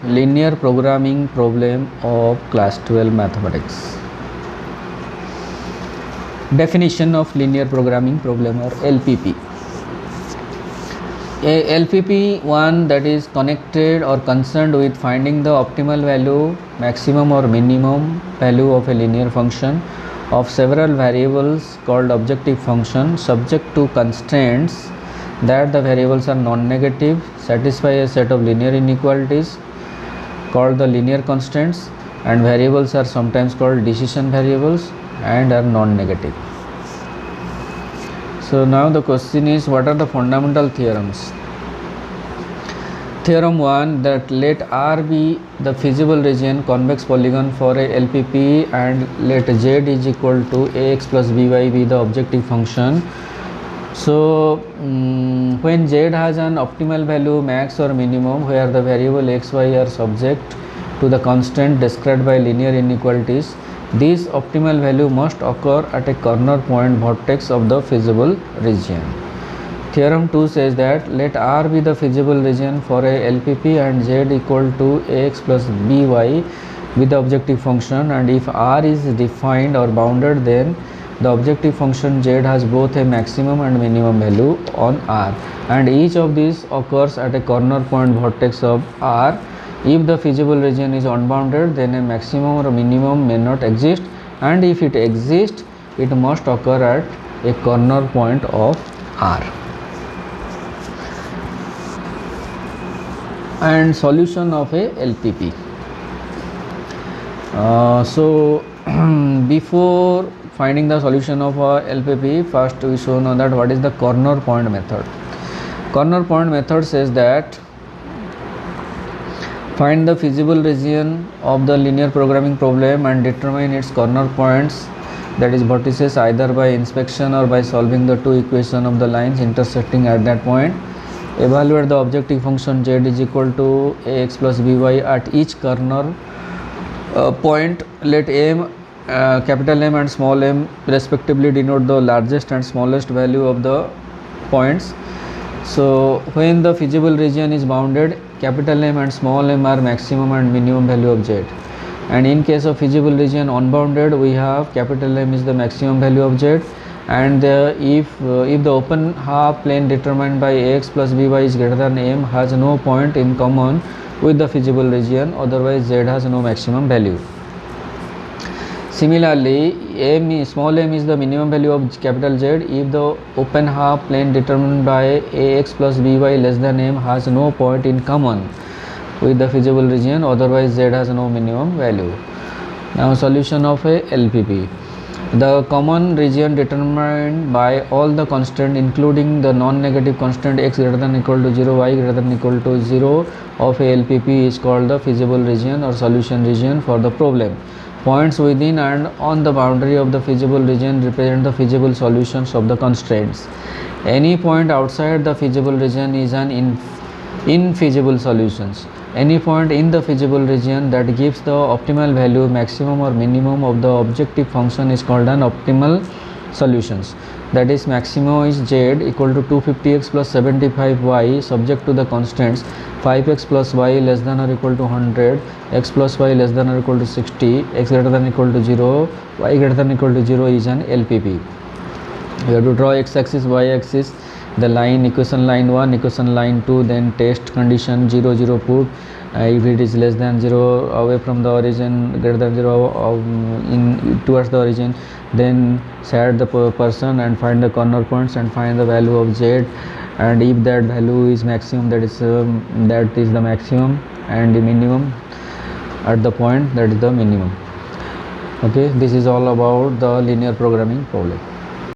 linear programming problem of class 12 mathematics. Definition of linear programming problem or LPP. A LPP one that is connected or concerned with finding the optimal value, maximum or minimum value of a linear function of several variables called objective function, subject to constraints that the variables are non-negative, satisfy a set of linear inequalities called the linear constants, and variables are sometimes called decision variables and are non-negative. So now the question is, what are the fundamental theorems? Theorem 1, that let R be the feasible region convex polygon for a LPP and let Z is equal to ax plus by be the objective function. So when Z has an optimal value max or minimum where the variable x, y are subject to the constant described by linear inequalities, this optimal value must occur at a corner point vertex of the feasible region. Theorem 2 says that let R be the feasible region for a LPP and Z equal to ax plus by with the objective function, and if R is defined or bounded, then the objective function Z has both a maximum and minimum value on R, and each of these occurs at a corner point vertex of R. If the feasible region is unbounded, then a maximum or minimum may not exist, and if it exists, it must occur at a corner point of R. And solution of a LPP. So before finding the solution of a LPP, first we should know that what is the corner point method. Corner point method says that find the feasible region of the linear programming problem and determine its corner points, that is vertices, either by inspection or by solving the two equations of the lines intersecting at that point. Evaluate the objective function Z is equal to ax plus by at each corner point. Let M, capital M and small m respectively denote the largest and smallest value of the points. So when the feasible region is bounded, capital M and small m are maximum and minimum value of Z, and in case of feasible region unbounded, we have capital M is the maximum value of Z, and if the open half plane determined by ax plus by is greater than M has no point in common with the feasible region, otherwise Z has no maximum value. Similarly, small m is the minimum value of capital Z if the open half plane determined by ax plus by less than M has no point in common with the feasible region, otherwise Z has no minimum value. Now solution of a LPP. The common region determined by all the constants including the non-negative constant x greater than equal to 0, y greater than equal to 0 of a LPP is called the feasible region or solution region for the problem. Points within and on the boundary of the feasible region represent the feasible solutions of the constraints. Any point outside the feasible region is an infeasible solutions. Any point in the feasible region that gives the optimal value, maximum or minimum of the objective function is called an optimal solutions. That is, maximum is Z equal to 250x plus 75y subject to the constants 5x plus y less than or equal to 100, x plus y less than or equal to 60, x greater than equal to 0, y greater than equal to 0 is an LPP. We have to draw x-axis, y-axis, the line equation line 1, equation line 2, then test condition 0, 0 put. If it is less than 0 away from the origin, greater than 0 in towards the origin, then set the person and find the corner points and find the value of Z, and if that value is maximum, that is the maximum, and the minimum at the point, that is the minimum. Okay, this is all about the linear programming problem.